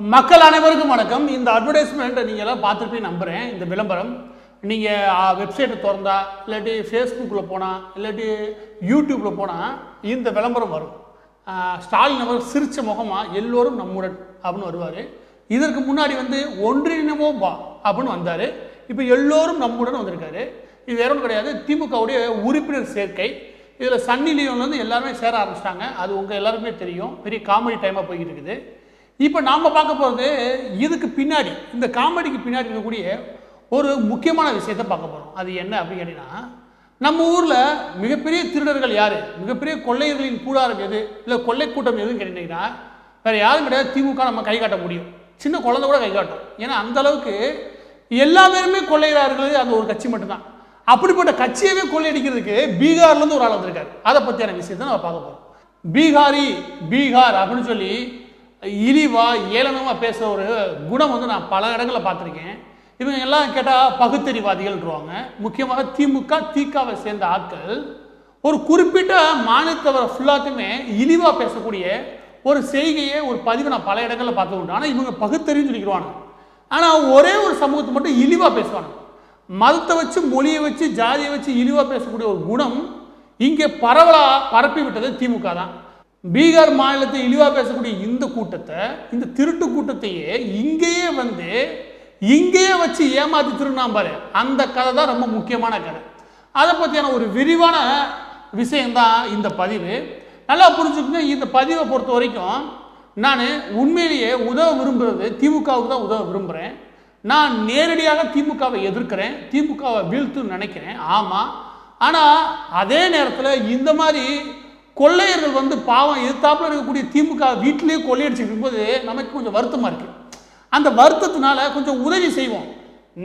மக்கள் அனைவருக்கும் வணக்கம். இந்த அட்வர்டைஸ்மெண்ட் நீங்கள் எல்லாம் பார்த்துருப்பீங்க நம்புகிறேன். இந்த விளம்பரம் நீங்கள் வெப்சைட்டை திறந்தா இல்லாட்டி ஃபேஸ்புக்கில் போனால் இல்லாட்டி யூடியூப்பில் போனால் இந்த விளம்பரம் வரும். ஸ்டாலின் அவர் சிரிச்ச முகமாக எல்லோரும் நம்முடன் அப்படின்னு வருவார். இதற்கு முன்னாடி ஒன்றிணைவோம் வா அப்படின்னு வந்தார். இப்போ எல்லோரும் நம்முடன் வந்திருக்காரு. இது வேற ஒன்றும் கிடையாது, திமுகவுடைய உறுப்பினர் சேர்க்கை. இதில் சன்னி லியோன்லேருந்து எல்லாருமே சேர ஆரம்பிச்சிட்டாங்க. அது உங்கள் எல்லாருக்குமே தெரியும். பெரிய காமெடி டைமாக போய்கிட்டு இருக்குது. இப்போ நாம் பார்க்க போகிறது இதுக்கு பின்னாடி, இந்த காமெடிக்கு பின்னாடி இருக்கக்கூடிய ஒரு முக்கியமான விஷயத்தை பார்க்க போகிறோம். அது என்ன அப்படின்னு கேட்டிங்கன்னா, நம்ம ஊரில் மிகப்பெரிய திருடர்கள் யார், மிகப்பெரிய கொள்ளையர்களின் கூடாரம் எது, இல்லை கொள்ளை கூட்டம் எதுன்னு கேட்டிங்கன்னா வேறு யாரும் கிடையாது, திமுக நம்ம கை காட்ட முடியும். சின்ன குழந்தை கூட கை காட்டும். ஏன்னா அந்த அளவுக்கு எல்லா பேருமே கொள்ளையரார்கள் அந்த ஒரு கட்சி மட்டும்தான். அப்படிப்பட்ட கட்சியவே கொள்ளையடிக்கிறதுக்கு பீகார்லேருந்து ஒரு ஆள் வந்திருக்காரு. அதை பற்றியான விஷயத்தை நம்ம பார்க்க போகிறோம். பீகார் அப்படின்னு சொல்லி இழிவா ஏளனமாக பேசுகிற ஒரு குணம் நான் பல இடங்களில் பார்த்துருக்கேன். இவங்க எல்லாம் கேட்டால் பகுத்தறிவாதிகள்ன்றாங்க. முக்கியமாக திகாவை சேர்ந்த ஆட்கள் ஒரு குறிப்பிட்ட மாநிலத்தவரை ஃபுல்லாத்துமே இழிவாக பேசக்கூடிய ஒரு செய்கையை, ஒரு பதிவை நான் பல இடங்களில் பார்த்து உண்டு. ஆனால் இவங்க பகுத்தறிவுன்னு சொல்லிக்கிறாங்க. ஆனால் ஒரே ஒரு சமூகத்தை மட்டும் இழிவாக பேசுவாங்க. மதத்தை வச்சு, மொழியை வச்சு, ஜாதியை வச்சு இழிவாக பேசக்கூடிய ஒரு குணம் இங்கே பரவலாக பரப்பி விட்டது திமுக தான். பீகார் மாநிலத்தை இழிவாக பேசக்கூடிய இந்த கூட்டத்தை, இந்த திருட்டு கூட்டத்தையே இங்கேயே வச்சு ஏமாற்றி திருநாம் பாரு, அந்த கதை தான் ரொம்ப முக்கியமான கதை. அதை பற்றியான ஒரு விரிவான விஷயம்தான் இந்த பதிவு. நல்லா புரிஞ்சுக்கங்க. இந்த பதிவை பொறுத்த வரைக்கும் நான் உண்மையிலேயே உதவ விரும்புகிறது திமுகவுக்கு தான் உதவ விரும்புகிறேன். நான் நேரடியாக திமுகவை எதிர்க்கிறேன், திமுகவை வீழ்த்துன்னு நினைக்கிறேன். ஆமாம். ஆனால் அதே நேரத்தில் இந்த மாதிரி கொள்ளையர்கள் பாவம் எதிர்த்தாப்புல இருக்கக்கூடிய திமுக வீட்டிலேயே கொள்ளையடிச்சுட்டு இருக்கும்போது நமக்கு கொஞ்சம் வருத்தமாக இருக்குது. அந்த வருத்தத்தினால கொஞ்சம் உதவி செய்வோம்.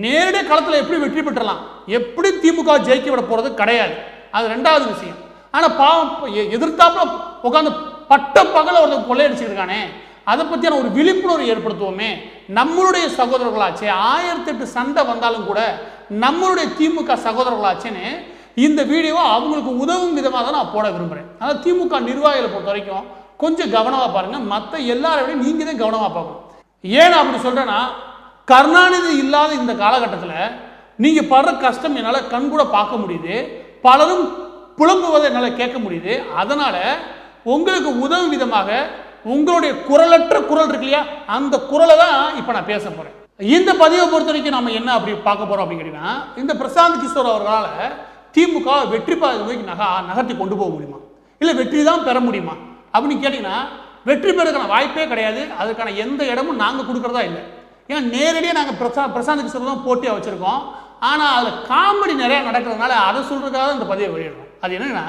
நேரடியாக களத்தில் எப்படி வெற்றி பெற்றலாம், எப்படி திமுக ஜெயிக்க விட போகிறது கிடையாது. அது ரெண்டாவது விஷயம். ஆனால் பாவம் எதிர்த்தாப்புல உட்காந்து பட்ட பகல ஒருத்தர் கொள்ளையடிச்சிருக்கானே, அதை பற்றியான ஒரு விழிப்புணர்வு ஏற்படுத்துவோமே. நம்மளுடைய சகோதரர்களாச்சே, 1008 சண்டை வந்தாலும் கூட நம்மளுடைய திமுக சகோதரர்களாச்சேன்னு இந்த வீடியோவை அவங்களுக்கு உதவும் விதமாக தான் நான் போட விரும்புகிறேன். அதாவது திமுக நிர்வாகிகளை பொறுத்த வரைக்கும் கொஞ்சம் கவனமாக பாருங்கள். மற்ற எல்லாரையும் நீங்கள் தான் கவனமாக பார்க்கணும். ஏன் அப்படி சொல்கிறேன்னா, கருணாநிதி இல்லாத இந்த காலகட்டத்தில் நீங்கள் படுற கஷ்டம் என்னால் கண் கூட பார்க்க முடியுது. பலரும் புலம்புவதை என்னால் கேட்க முடியுது. அதனால் உங்களுக்கு உதவும் விதமாக உங்களுடைய குரலற்ற குரல் இருக்கு இல்லையா, அந்த குரலை தான் இப்போ நான் பேச போகிறேன். இந்த பதிவை பொறுத்த வரைக்கும் நம்ம என்ன அப்படி பார்க்க போகிறோம் அப்படின்னு கேட்டிங்கன்னா, இந்த பிரசாந்த் கிஷோர் அவர்களால் திமுக வெற்றி பாதைக்கு நகர்த்தி கொண்டு போக முடியுமா, இல்லை வெற்றி தான் பெற முடியுமா அப்படின்னு கேட்டிங்கன்னா, வெற்றி பெறதுக்கான வாய்ப்பே கிடையாது. அதுக்கான எந்த இடமும் நாங்கள் கொடுக்குறதா இல்லை. ஏன்னா நேரடியாக நாங்கள் பிரசாந்த் கிஷோர் தான் போட்டியாக வச்சுருக்கோம். ஆனால் அதில் காமெடி நிறையா நடக்கிறதுனால அதை சொல்கிறதுக்காக இந்த பதிவை வெளியிடுறோம். அது என்னென்னா,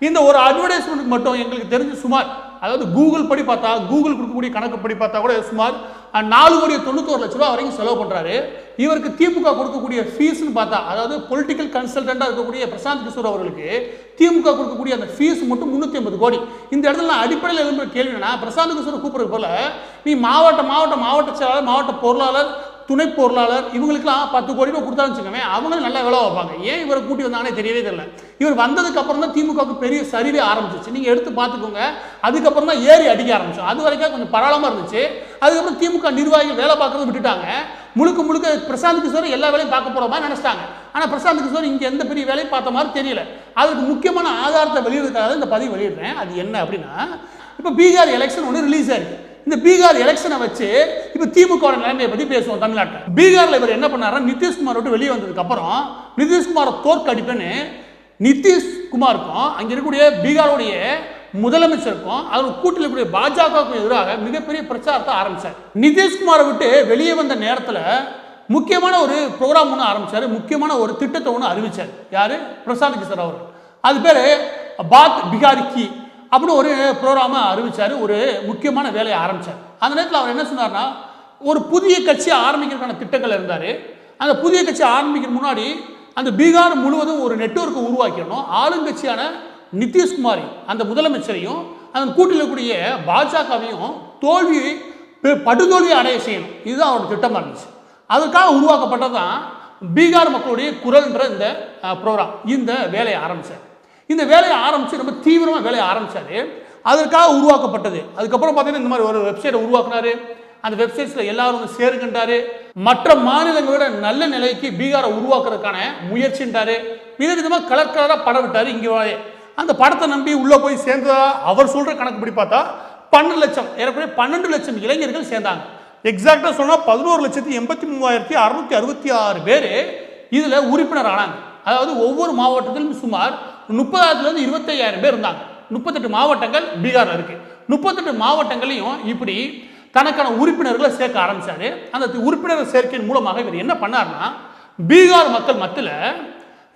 இந்த ஒரு அட்வர்டைஸ்மெண்ட்டுக்கு மட்டும் எங்களுக்கு தெரிஞ்சு சுமார், அதாவது கூகுள் படி பார்த்தா, கூகுள் கொடுக்கக்கூடிய கணக்கு படி பார்த்தா கூட சுமார் 4,91,00,000 வரைக்கும் செலவு பண்ணுறாரு. இவருக்கு திமுக கொடுக்கக்கூடிய ஃபீஸ்ன்னு பார்த்தா, அதாவது பொலிட்டிக்கல் கன்சல்டண்டாக இருக்கக்கூடிய பிரசாந்த் கிஷோர் அவர்களுக்கு திமுக கொடுக்கக்கூடிய அந்த ஃபீஸ் மட்டும் 350 கோடி. இந்த இடத்துல நான் அடிப்படையில் எழுதுகிற கேள்வி என்னன்னா, பிரசாந்த் கிஷோர் கூப்பிட்றது போல நீ மாவட்ட செயலாளர், மாவட்ட பொருளாளர், துணை பொருளாளர் இவங்களுக்குலாம் 10 கோடி ரூபாய் கொடுத்தான்னு வச்சுக்கோங்க, அவங்களும் நல்லா வேலை வைப்பாங்க. ஏன் இவரை கூட்டி வந்தாங்கன்னே தெரியவே தெரியல. இவர் வந்ததுக்கு அப்புறம் தான் திமுகவுக்கு பெரிய சரிவே ஆரம்பிச்சிச்சு. நீங்கள் எடுத்து பார்த்துக்கோங்க. அதுக்கப்புறம் தான் ஏறி அடிக்க ஆரம்பிச்சோம். அது வரைக்கும் கொஞ்சம் பரவாயில்லாமல் இருந்துச்சு. அதுக்கப்புறம் திமுக நிர்வாகிகள் வேலை பார்க்கறது விட்டுட்டாங்க. முழுக்க பிரசாந்த் கிஷோர் எல்லா வேலையும் பார்க்க போகிற மாதிரி நினச்சிட்டாங்க. ஆனால் பிரசாந்த் கிஷோர் இங்கே எந்த பெரிய வேலையும் பார்த்த மாதிரி தெரியல. அதுக்கு முக்கியமான ஆதாரத்தை வெளியிடுறதுக்காக இந்த பதிவு வெளியிடுறேன். அது என்ன அப்படின்னா, இப்போ பீகார் எலெக்ஷன் ஒன்று ரிலீஸ் ஆயிருக்கு. இந்த பீகார் எலெக்ஷனை வச்சு இப்போ திமுக நிலைமையை பற்றி பேசுவோம். தமிழ்நாட்டில் பீகாரில் இவர் என்ன பண்ணாருன்னா, நிதிஷ்குமார் விட்டு வெளியே வந்ததுக்கு அப்புறம் நிதிஷ்குமாரை தோற்கடிப்பேன்னு நிதிஷ்குமாருக்கும் அங்கே இருக்கக்கூடிய பீகாருடைய முதலமைச்சருக்கும் அவர் கூட்டில் இருக்கக்கூடிய பாஜகவுக்கும் எதிராக மிகப்பெரிய பிரச்சாரத்தை ஆரம்பிச்சார். நிதிஷ்குமாரை விட்டு வெளியே வந்த நேரத்தில் முக்கியமான ஒரு ப்ரோக்ராம் ஒன்று ஆரம்பிச்சார். முக்கியமான ஒரு திட்டத்தை ஒன்று அறிவிச்சார். யாரு? பிரசாந்த் கிஷோர் அவர். அது பேர் பாத் பிகாரி கி அப்படின்னு ஒரு ப்ரோக்ராமை அறிவிச்சார். ஒரு முக்கியமான வேலையை ஆரம்பித்தார். அந்த நேரத்தில் அவர் என்ன சொன்னார்னா, ஒரு புதிய கட்சியை ஆரம்பிக்கிறதுக்கான திட்டங்கள் இருந்தார். அந்த புதிய கட்சி ஆரம்பிக்கிற முன்னாடி அந்த பீகார் முழுவதும் ஒரு நெட்வொர்க்கை உருவாக்கிடணும். ஆளுங்கட்சியான நிதிஷ்குமாரி அந்த முதலமைச்சரையும் அந்த கூட்டில் இருக்கக்கூடிய பாஜகவையும் படுதோல்வியை அடைய செய்யணும். இதுதான் அவரோட திட்டமாக இருந்துச்சு. அதுக்காக உருவாக்கப்பட்டது தான் பீகார் மக்களுடைய குரல்ன்ற இந்த ப்ரோக்ராம். இந்த வேலையை ஆரம்பித்தார். இந்த வேலையை ஆரம்பித்து ரொம்ப தீவிரமாக வேலையை ஆரம்பித்தார். அதற்காக உருவாக்கப்பட்டது. அதுக்கப்புறம் பார்த்தீங்கன்னா இந்த மாதிரி ஒரு வெப்சைட்டை உருவாக்குனாரு. அந்த வெப்சைட்ஸ்ல எல்லாரும் வந்து சேருகின்றாரு. மற்ற மாநிலங்களோட நல்ல நிலைக்கு பீகாரை உருவாக்குறதுக்கான முயற்சின்றாரு. விதவிதமா கலர் கலரா படம் விட்டாரு. இங்கே அந்த படத்தை நம்பி உள்ள போய் சேர்ந்ததா அவர் சொல்ற கணக்குப்படி பார்த்தா 12 லட்சம், ஏறக்குறைய 12 லட்சம் இளைஞர்கள் சேர்ந்தாங்க. எக்ஸாக்டா சொன்னா 11,83,666 பேர் இதுல உறுப்பினர் ஆனாங்க. அதாவது ஒவ்வொரு மாவட்டத்திலும் சுமார் 30,000 to 25,000 பேர் இருந்தாங்க. 38 மாவட்டங்கள் பீகார்ல இருக்கு. 38 மாவட்டங்களையும் இப்படி தனக்கான உறுப்பினர்களை சேர்க்க ஆரம்பிச்சாரு. அந்த உறுப்பினர் சேர்க்கையின் மூலமாக இவர் என்ன பண்ணார்னா, பீகார் மக்கள் மத்தியில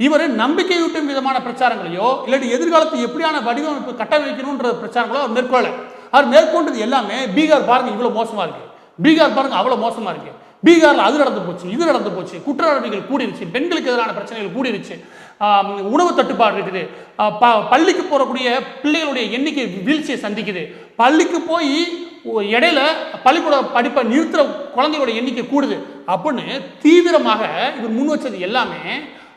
இவர் நம்பிக்கையூட்டும் விதமான பிரச்சாரங்களையோ இல்லாட்டி எதிர்காலத்தை எப்படியான வடிவமைப்பு கட்டமைக்கணும்ன்ற பிரச்சாரங்களோ அவர் மேற்கொள்ள. அவர் மேற்கொண்டது எல்லாமே பீகார் பாருங்க இவ்வளவு மோசமா இருக்கு, பீகார் பாருங்க அவ்வளவு மோசமா இருக்கு, பீகார்ல அது நடந்து போச்சு, இது நடந்து போச்சு, குற்ற நடவடிக்கைகள் கூடிருச்சு, பெண்களுக்கு எதிரான பிரச்சனைகள் கூடிருச்சு, உணவு தட்டுப்பாடு இருக்குது, பள்ளிக்கு போறக்கூடிய பிள்ளைகளுடைய எண்ணிக்கை வீழ்ச்சியை சந்திக்குது, பள்ளிக்கு போய் இடையில பள்ளிக்கூட படிப்பை நிறுத்துற குழந்தைகளோட எண்ணிக்கை கூடுது அப்படின்னு தீவிரமாக இவர் முன் வச்சது எல்லாமே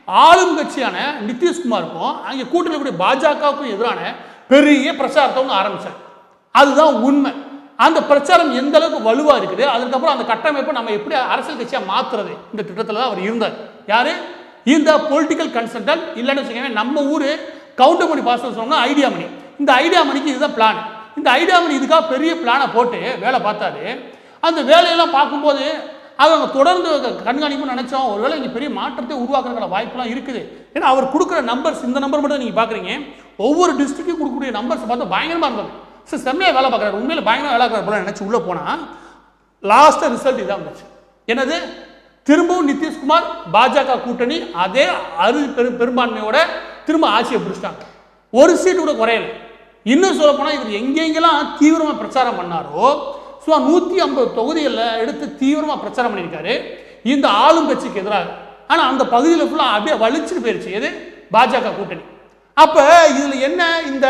ஆளும் கட்சியான நிதிஷ்குமாருக்கும் அங்கே கூட்டணி பாஜகவுக்கும் எதிரான பெரிய பிரச்சாரத்தை ஆரம்பிச்சார். அதுதான் உண்மை. அந்த பிரச்சாரம் எந்த அளவுக்கு வலுவா இருக்குது, அதுக்கப்புறம் அந்த கட்டமைப்பை நம்ம எப்படி அரசியல் கட்சியா மாத்துறது, இந்த திட்டத்தில் தான் அவர் இருந்தார். யாரு? இந்த பொலிட்டிக்கல் கன்சல்டன்ட். இல்லைன்னு வச்சுக்கோங்க, நம்ம ஊரு கவுண்டமணி பாஸ்டர் சொன்னா ஐடியா மணி. இந்த ஐடியா மணிக்கு இதுதான் பிளான். இந்த ஐடியா மணி இதுக்காக பெரிய பிளானை போட்டு வேலை பார்த்தாரு. அந்த வேலையெல்லாம் பார்க்கும்போது அவங்க தொடர்ந்து கண்காணிப்பு நினைச்சோம், ஒருவேளை இங்கே பெரிய மாற்றத்தை உருவாக்குறதுக்கான வாய்ப்புலாம் இருக்குது. ஏன்னா அவர் கொடுக்குற நம்பர்ஸ், இந்த நம்பர் மட்டும் நீங்கள் பார்க்குறீங்க, ஒவ்வொரு டிஸ்ட்ரிக்டும் கொடுக்கக்கூடிய நம்பர்ஸ் பார்த்தா பயங்கரமாக இருந்தது. சார் செம்மையாக வேலை பார்க்குறாரு, உண்மையில் பயங்கரமாக வேலை பார்க்குற போல நினச்சி உள்ளே போனால் லாஸ்ட்டாக ரிசல்ட் இதான் வந்துச்சு. என்னது? திரும்பவும் நிதிஷ்குமார் பாஜக கூட்டணி அதே பெரும்பான்மையோட திரும்ப ஆட்சியை பிடிச்சிட்டாங்க. ஒரு சீட்டு கூட குறையல. இன்னும் சொல்ல போனால் இவர் எங்கெங்கெல்லாம் தீவிரமாக பிரச்சாரம் பண்ணாரோ சுமார் 150 தொகுதிகளில் எடுத்து தீவிரமாக பிரச்சாரம் பண்ணியிருக்காரு இந்த ஆளும் கட்சிக்கு எதிராக. ஆனால் அந்த பகுதியில் ஃபுல்லாக அப்படியே வலிச்சுட்டு போயிடுச்சு எது? பாஜக கூட்டணி. அப்போ இதில் என்ன, இந்த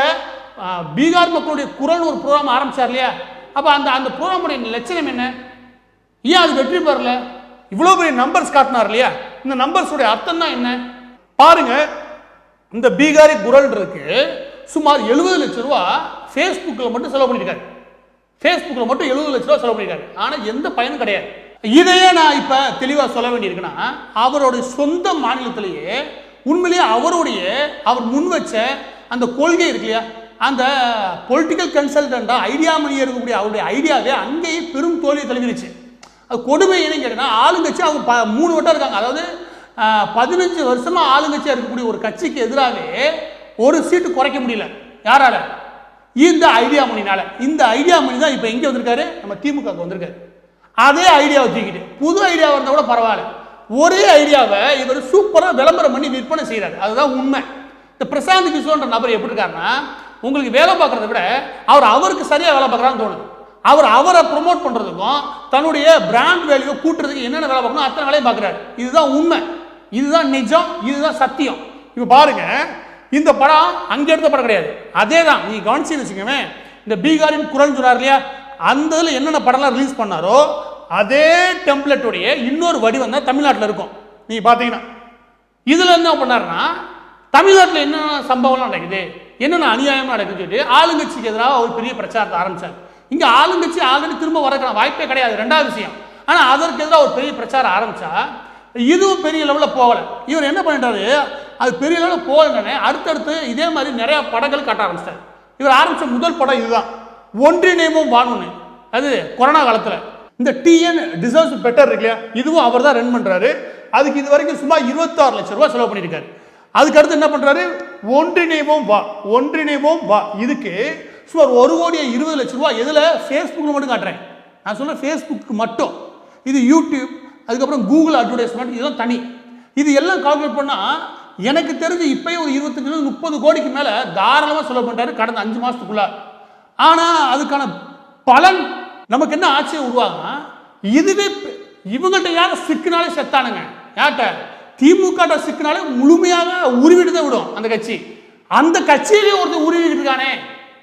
பீகார் மக்களுடைய குரல் ஒரு ப்ரோக்ராம் ஆரம்பிச்சார் இல்லையா? அப்போ அந்த ப்ரோக்ராமுடைய லட்சணம் என்ன? ஏன் அது வெற்றி பெறல? இவ்வளோ பெரிய நம்பர்ஸ் காட்டினார் இல்லையா? இந்த நம்பர்ஸுடைய அர்த்தம் தான் என்ன பாருங்க. இந்த பீகாரி குரல் இருக்கு சுமார் 70 லட்சம் ரூபா ஃபேஸ்புக்கில் மட்டும் செலவு பண்ணியிருக்காரு. ஃபேஸ்புக்கில் மட்டும் 70 லட்ச ரூபா செலவு பண்ணியிருக்காரு. ஆனால் எந்த பயனும் கிடையாது. இதையே நான் இப்போ தெளிவாக சொல்ல வேண்டியிருக்குன்னா, அவருடைய சொந்த மாநிலத்திலேயே உண்மையிலேயே அவர் முன் வச்ச அந்த கொள்கை இருக்கு இல்லையா, அந்த பொலிட்டிக்கல் கன்சல்டண்டா ஐடியா மணி இருக்கக்கூடிய அவருடைய ஐடியாவே அங்கேயே பெரும் தோல்வியை தழுவிடுச்சு. அது கொடுமை என்னன்னு கேட்டீங்கன்னா, ஆளுங்கட்சி அவங்க 3 வட்டம் இருக்காங்க. அதாவது 15 வருஷமா ஆளுங்கட்சியாக இருக்கக்கூடிய ஒரு கட்சிக்கு எதிராகவே ஒரு சீட்டு குறைக்க முடியல. யாரால? இந்த ஐடியா மணினால. இந்த ஐடியா மணி தான் இப்போ எங்கே வந்திருக்காரு? நம்ம திமுக வந்திருக்காரு. அதே ஐடியாவை தூக்கிட்டு புது ஐடியா இருந்தால் கூட பரவாயில்ல, ஒரே ஐடியாவை இவர் சூப்பராக விளம்பரம் பண்ணி விற்பனை செய்கிறார். அதுதான் உண்மை. இந்த பிரசாந்த் கிஷோர்ன்ற நபர் எப்படி இருக்காருன்னா, உங்களுக்கு வேலை பார்க்கறத விட அவருக்கு சரியாக வேலை பார்க்குறான்னு தோணுது. அவரை ப்ரொமோட் பண்ணுறதுக்கும் தன்னுடைய பிராண்ட் வேல்யூவை கூட்டுறதுக்கு என்னென்ன வேலை பார்க்கணும் அத்தனை வேலையும் பார்க்குறாரு. இதுதான் உண்மை, இதுதான் நிஜம், இதுதான் சத்தியம். இப்போ பாருங்க, இந்த படம் அங்கே எடுத்த படம் கிடையாது. அதே தான் நீ கவனிச்சுன்னு வச்சுக்கோங்க. இந்த பீகாரின் குரல் சொன்னார் இல்லையா, அந்த இதில் என்னென்ன படம்லாம் ரிலீஸ் பண்ணாரோ அதே டெம்ப்ளேட்டுடைய இன்னொரு வடிவம் தான் தமிழ்நாட்டில் இருக்கும். நீங்கள் பார்த்தீங்கன்னா இதில் என்ன பண்ணாருன்னா, தமிழ்நாட்டில் என்னென்ன சம்பவம்லாம் நடக்குது, என்னென்ன அநியாயமாக நடக்குதுன்னு சொல்லிட்டு ஆளுங்கட்சிக்கு எதிராக ஒரு பெரிய பிரச்சாரத்தை ஆரம்பித்தார். இங்கே ஆளுங்கட்சி ஆல்ரெடி திரும்ப வரக்கான வாய்ப்பே கிடையாது, ரெண்டாவது விஷயம். ஆனால் அதற்கு எதிராக ஒரு பெரிய பிரச்சாரம் ஆரம்பித்தா இதுவும் பெரிய லெவலில் போகலை. இவர் என்ன பண்ணிட்டாரு, அது பெரிய லெவலில் போகலன்னு அடுத்தடுத்து இதே மாதிரி நிறைய படங்கள் காட்ட ஆரம்பிச்சிட்டார். இவர் ஆரம்பித்த முதல் படம் இதுதான், ஒன்றிணைவோம் வானொன்னு. அது கொரோனா காலத்தில் இந்த டிஎன் டிசர்வ்ஸ் பெட்டர் இருக்கு இல்லையா, இதுவும் அவர் தான் ரன் பண்ணுறாரு. அதுக்கு இது வரைக்கும் சும்மா 26 லட்சம் ரூபா செலவு பண்ணியிருக்காரு. அதுக்கு அடுத்து என்ன பண்ணுறாரு, ஒன்றிணைவோம் வா, ஒன்றிணைவோம் வா. இதுக்கு சுமார் 1,20,00,000 ரூபா. எதில்? ஃபேஸ்புக்கில் மட்டும் காட்டுறேன். நான் சொல்ல ஃபேஸ்புக்கு மட்டும். இது யூடியூப், அதுக்கப்புறம் கூகுள் அட்வர்டைஸ்மெண்ட், இதெல்லாம் தனி. இது எல்லாம் கால்குலேட் பண்ணால் எனக்கு தெரிஞ்சு இப்போயே ஒரு 25-30 கோடிக்கு மேலே தாராளமாக செலவு பண்ணிட்டாரு கடந்த 5 மாதத்துக்குள்ள. ஆனால் அதுக்கான பலன் நமக்கு என்ன ஆட்சியை உருவாகும்னா, இதுவே இவங்கள்ட்ட யாரும் சிக்கினாலே செத்தானுங்க. யார்கிட்ட? திமுக சிக்கினாலே முழுமையாக உருவிட்டு தான் விடும் அந்த கட்சி. அந்த கட்சியிலேயே ஒருத்தர் உருவிட்டு இருக்கானே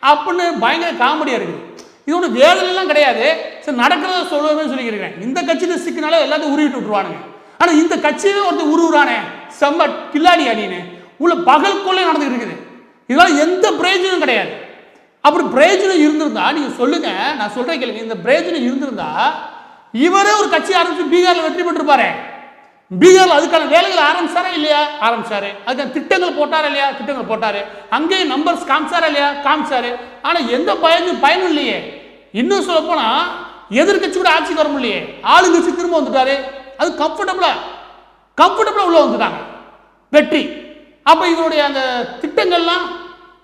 அப்படின்னு பயங்கர காமெடியாக இருக்குது. இது ஒன்று வேதனைலாம் கிடையாது, சரி நடக்கிறத சொல்லுவேன்னு சொல்லிக்கிறேன். இந்த கட்சியில் சிக்கினாலே எல்லாத்தையும் உருவிட்டு விட்டுருவானுங்க. ஆனால் இந்த கட்சியிலே ஒருத்தர் உருவுறானே செம்ம கில்லாடி அணின்னு உள்ள பகல்கொள்ளே நடந்துகிட்டு இருக்குது. இதெல்லாம் எந்த பிரயோஜனம் கிடையாது. அப்படி பிரயோஜனம் இருந்திருந்தா நீங்கள் சொல்லுங்க, நான் சொல்கிறேன் கேளுங்க. இந்த பிரயோஜனம் இருந்திருந்தா இவரே ஒரு கட்சி ஆரம்பிச்சு பீகார்ல வெற்றி பெற்றிருப்பாரு. பீகார்ல அதுக்கான வேலைகள் ஆரம்பிச்சாரா இல்லையா? ஆரம்பிச்சாரு. அதுக்கான திட்டங்கள் போட்டாரா இல்லையா? திட்டங்கள் போட்டாரு. அங்கேயும் நம்பர்ஸ் காமிச்சாரா இல்லையா? காமிச்சாரு. ஆனா எந்த பயனும் இல்லையே. இன்னும் சொல்ல போனா எதிர்கட்சி கூட ஆட்சிக்கு வர முடியலையே. ஆளுங்கட்சி திரும்ப வந்துட்டாரு. அது கம்ஃபர்டபுளா உள்ள வந்துட்டாங்க. வெற்றி. அப்ப இவருடைய அந்த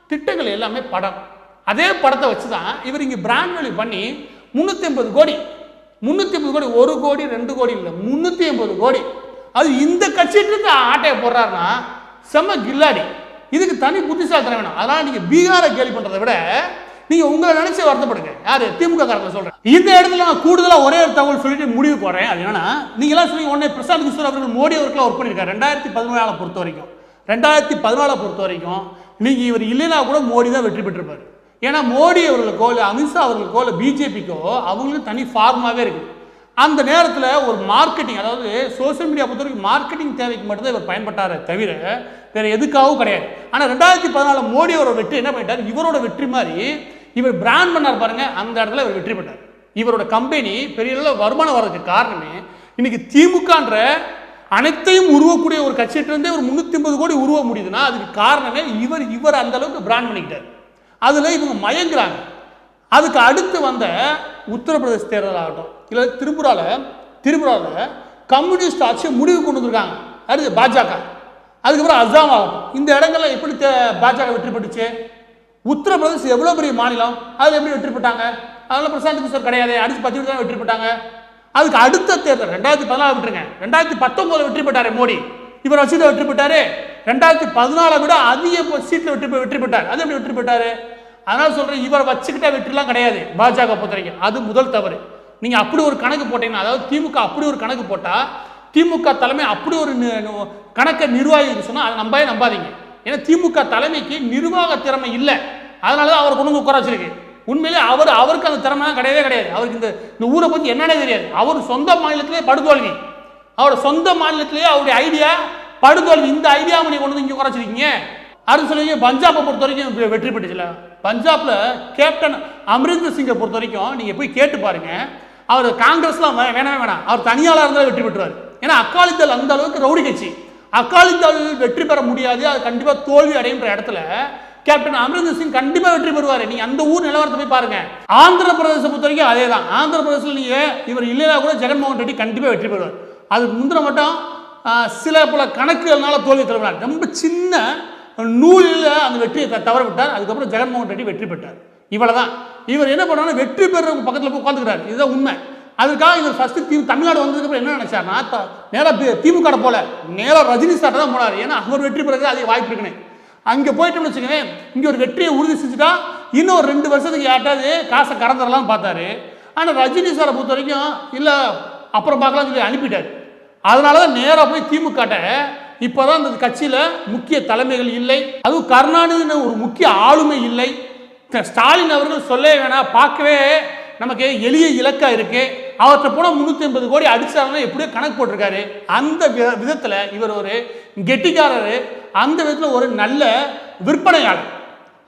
திட்டங்கள் எல்லாமே படம். அதே படத்தை வச்சுதான் இவர் இங்க பிராண்ட் வேல்யூ பண்ணி 350 கோடி 1 கோடி 2 கோடி இல்ல 350 கோடி. அது இந்த கட்சிட்டு ஆட்டையை போடுறாருன்னா செம்ம கில்லாடி. இதுக்கு தனி புத்திசாலித்தனம் வேணும். அதனால நீங்க பீகாரை கேலி பண்றதை விட நீங்க உங்களை நினைச்சு வருத்தப்படுங்க. யாரு? திமுக காரங்க சொல்றேன். இந்த இடத்துல நான் கூடுதலா ஒரே ஒரு தகவல் சொல்லிட்டு முடிவு போறேன். அது என்னன்னா, நீங்க எல்லாம் சொல்லி உடனே பிரசாந்த் கிஷோர் அவர்கள் மோடி அவர்கள் ஒர்க் பண்ணிருக்காரு 2014 பொறுத்த வரைக்கும். 2014 பொறுத்த வரைக்கும் நீங்க இவர் இல்லைன்னா கூட மோடி தான் வெற்றி பெற்றிருப்பாரு. ஏன்னா மோடி அவர்களுக்கோ இல்லை அமித்ஷா அவர்களுக்கோ இல்லை பிஜேபிக்கோ அவங்களுக்கு தனி ஃபார்மாவே இருக்கு. அந்த நேரத்தில் ஒரு மார்க்கெட்டிங், அதாவது சோசியல் மீடியா பொறுத்த வரைக்கும் மார்க்கெட்டிங் தேவைக்கு மட்டும்தான் இவர் பயன்பட்டாரே தவிர வேற எதுக்காகவும் கிடையாது. ஆனால் 2014 மோடி அவரோட வெற்றி என்ன பண்ணிட்டார்? இவரோட வெற்றி மாதிரி இவர் பிராண்ட் பண்ணார் பாருங்க. அந்த இடத்துல இவர் வெற்றி பெற்றார். இவரோட கம்பெனி பெரிய அளவில் வருமானம் வர்றதுக்கு காரணமே இன்னைக்கு திமுகன்ற அனைத்தையும் உருவக்கூடிய ஒரு கட்சியிட்டிருந்தே ஒரு 350 கோடி உருவ முடியுதுன்னா அதுக்கு காரணமே இவர் அந்த அளவுக்கு பிராண்ட் பண்ணிக்கிட்டார். அதுல இவங்க மயங்குறாங்க. அதுக்கு அடுத்து வந்த உத்தரப்பிரதேச தேர்தல் ஆகட்டும், இல்லை திரிபுராவில் கம்யூனிஸ்ட் ஆட்சியை முடிவு கொண்டு வந்திருக்காங்க. அடுத்து பாஜக, அதுக்கப்புறம் அசாம் ஆகட்டும். இந்த இடங்கள்ல எப்படி பாஜக வெற்றி பெற்றுச்சு? உத்தரப்பிரதேசம் எவ்வளவு பெரிய மாநிலம், அதுல எப்படி வெற்றி பெற்றாங்க? அதனால பிரசாந்த் கிஷோர் கிடையாது, அடுத்து 10 தான் வெற்றி பெற்றாங்க. அதுக்கு அடுத்த தேர்தல் 2014 விட்டுருங்க, 2019 வெற்றி பெற்றாரு மோடி. இவர் வச்சுட்டு வெற்றி பெற்றாரு. 2014 விட அதிக சீட்ல வெற்றி பெற்றார். அது எப்படி வெற்றி பெற்றாரு? அதனால சொல்றேன், இவர் வச்சுக்கிட்ட வெற்றிலாம் கிடையாது பாஜக பொறுத்த வரைக்கும். அது முதல் தவறு. நீங்க அப்படி ஒரு கணக்கு போட்டீங்கன்னா, அதாவது திமுக அப்படி ஒரு கணக்கு போட்டா, திமுக தலைமை அப்படி ஒரு கணக்கை நிர்வாகி சொன்னா அதை நம்பாதீங்க. ஏன்னா திமுக தலைமைக்கு நிர்வாக திறமை இல்லை. அதனாலதான் அவர் கொண்டு உட்கார வச்சிருக்கு. உண்மையிலே அவருக்கு அந்த திறமை கிடையவே கிடையாது. அவருக்கு இந்த ஊரை பத்தி என்னன்னே தெரியாது. அவர் சொந்த மாநிலத்திலே படுதோல்வி, அவரோட சொந்த மாநிலத்திலேயே அவருடைய ஐடியா படுதோல்வி. இந்த ஐடியா நீங்க கொண்டு வந்து இங்க உட்கார வச்சிருக்கீங்க. அது சொல்லுவீங்க. பஞ்சாபை பொறுத்த வரைக்கும் வெற்றி பெற்றுச்சுல. பஞ்சாப்ல கேப்டன் அமரிந்தர் சிங்கை பொறுத்த வரைக்கும் நீங்க போய் கேட்டு பாருங்க. அவர் காங்கிரஸ்லாம் வேணாம், அவர் தனியாளா இருந்தாலும் வெற்றி பெற்றுவார். ஏன்னா அகாலிதள் அந்த அளவுக்கு ரவுடி கட்சி. அகாலிதள் வெற்றி பெற முடியாது, அது கண்டிப்பா தோல்வி அடைகின்ற இடத்துல கேப்டன் அமரிந்தர் சிங் கண்டிப்பா வெற்றி பெறுவார். நீங்க அந்த ஊர் நிலவரத்தை போய் பாருங்க. ஆந்திர பிரதேச பொறுத்த வரைக்கும் அதே தான். ஆந்திர பிரதேசத்தில் நீங்க இவர் இல்லையா கூட ஜெகன்மோகன் ரெட்டி கண்டிப்பா வெற்றி பெறுவார். அதுக்கு முந்தின மட்டும் சில பல கணக்குகள்னால தோல்வி தருவார். ரொம்ப சின்ன நூலில் அந்த வெற்றியை தவற விட்டார். அதுக்கப்புறம் ஜெகன்மோகன் ரெட்டி வெற்றி பெற்றார். இவ்வளவுதான். இவர் என்ன பண்ணாலும் வெற்றி பெறவங்க பக்கத்தில் போய் உட்காந்துக்கிறார். இதுதான் உண்மை. அதுக்காக இவர் ஃபர்ஸ்ட் தமிழ்நாடு வந்ததுக்கு அப்புறம் என்ன நினைச்சார்னா, நேராக திமுக போல நேராக ரஜினி சார் தான் போனார். ஏன்னா அவர் வெற்றி பெறது அதிக வாய்ப்பு இருக்குன்னு. அங்கே போயிட்டோம்னு வச்சுக்கோங்க, இங்கே ஒரு வெற்றியை உறுதி செஞ்சுட்டா இன்னும் ஒரு 2 வருஷத்துக்கு யார்ட்டாவது காசை கறந்துடலாம் பார்த்தாரு. ஆனால் ரஜினி சாரை பொறுத்த வரைக்கும் இல்லை அப்புறம் பார்க்கலாம் சொல்லி அனுப்பிட்டார். அதனால தான் நேராக போய் திமுக இப்போதான் இந்த கட்சியில் முக்கிய தலைமைகள் இல்லை, அதுவும் கருணாநிதினு ஒரு முக்கிய ஆளுமை இல்லை. ஸ்டாலின் அவர்கள் சொல்லவே வேணாம், பார்க்கவே நமக்கு எளிய இலக்கா இருக்கு. அவற்றை போனால் 350 கோடி அடிச்சாங்கன்னா எப்படியோ கணக்கு போட்டிருக்காரு. அந்த விதத்தில் இவர் ஒரு கெட்டிக்காரர், அந்த விதத்தில் ஒரு நல்ல விற்பனையாளர்,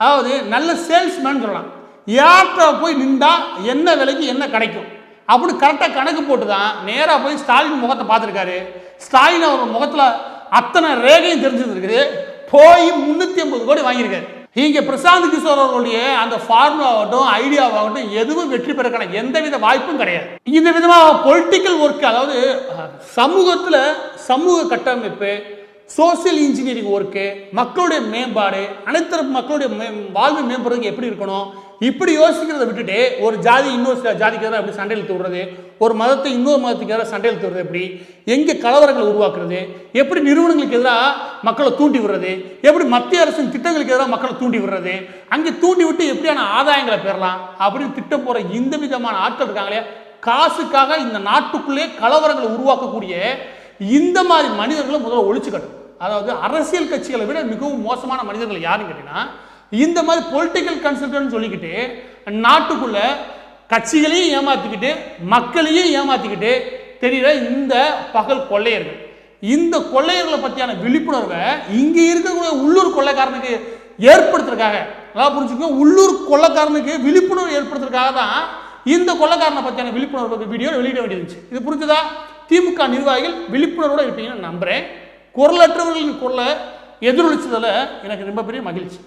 அதாவது நல்ல சேல்ஸ்மேன் சொல்லலாம். யார்கிட்ட போய் நின்றா என்ன விலைக்கு என்ன கிடைக்கும் அப்படி கரெக்டாக கணக்கு போட்டு தான் நேராக போய் ஸ்டாலின் முகத்தை பார்த்துருக்காரு. ஸ்டாலின் அவர் முகத்தில் அத்தனை ரேகையும் தெரிஞ்சிருக்குது. போய் 350 கோடி வாங்கியிருக்காரு. இங்கே பிரசாந்த் கிஷோர் அவர்களுடைய அந்த ஃபார்முலாவாகட்டும் ஐடியாவாகட்டும் எதுவும் வெற்றி பெறக்கான எந்தவித வாய்ப்பும் கிடையாது. இந்த விதமாக பொலிட்டிக்கல் ஒர்க், அதாவது சமூகத்தில் சமூக கட்டமைப்பு, சோசியல் இன்ஜினியரிங் ஒர்க்கு, மக்களுடைய மேம்பாடு, அனைத்து மக்களுடைய வாழ்வு மேம்படுறதுக்கு எப்படி இருக்கணும் இப்படி யோசிக்கிறத விட்டுட்டு ஒரு ஜாதி இன்னொரு ஜாதிக்கு எதிராக எப்படி சண்டையில் தூடுறது, ஒரு மதத்தை இன்னொரு மதத்துக்கு எதிராக சண்டையில் தூடுறது, எப்படி எங்கே கலவரங்களை உருவாக்குறது, எப்படி நிறுவனங்களுக்கு எதிராக மக்களை தூண்டி விடுறது, எப்படி மத்திய அரசின் திட்டங்களுக்கு எதிராக மக்களை தூண்டி விடுறது, அங்கே தூண்டி விட்டு எப்படியான ஆதாயங்களை பெறலாம் அப்படின்னு திட்டம் போகிற இந்த விதமான ஆட்கள் இருக்காங்களே, காசுக்காக இந்த நாட்டுக்குள்ளே கலவரங்களை உருவாக்கக்கூடிய இந்த மாதிரி மனிதர்களை முதல்ல ஒழிச்சுக்கட்டும். அதாவது அரசியல் கட்சிகளை விட மிகவும் மோசமான மனிதர்கள் யாருன்னு கேட்டீங்கன்னா, இந்த மாதிரி பொலிட்டிக்கல் கன்சல்டன்ட் சொல்லிக்கிட்டு நாட்டுக்குள்ள கட்சிகளையும் ஏமாத்திக்கிட்டு மக்களையும் ஏமாத்திக்கிட்டு தெரியுற இந்த பகல் கொள்ளையர்கள். இந்த கொள்ளையர்களை பற்றியான விழிப்புணர்வை இங்கே இருக்கக்கூடிய உள்ளூர் கொள்ளைக்காரனுக்கு ஏற்படுத்துறதுக்காக, அதாவது புரிஞ்சுக்கோங்க, உள்ளூர் கொள்ளைக்காரனுக்கு விழிப்புணர்வு ஏற்படுத்துறதுக்காக தான் இந்த கொள்ளைக்காரனை பற்றியான விழிப்புணர்வு வீடியோ வெளியிட வேண்டியிருந்துச்சு. இது புரிஞ்சுதா? திமுக நிர்வாகிகள் விழிப்புணர்வோடு இருப்பீங்கன்னு நம்புகிறேன். குரலற்றவர்களின் குரலை எதிரொலிச்சதில் எனக்கு ரொம்ப பெரிய மகிழ்ச்சி.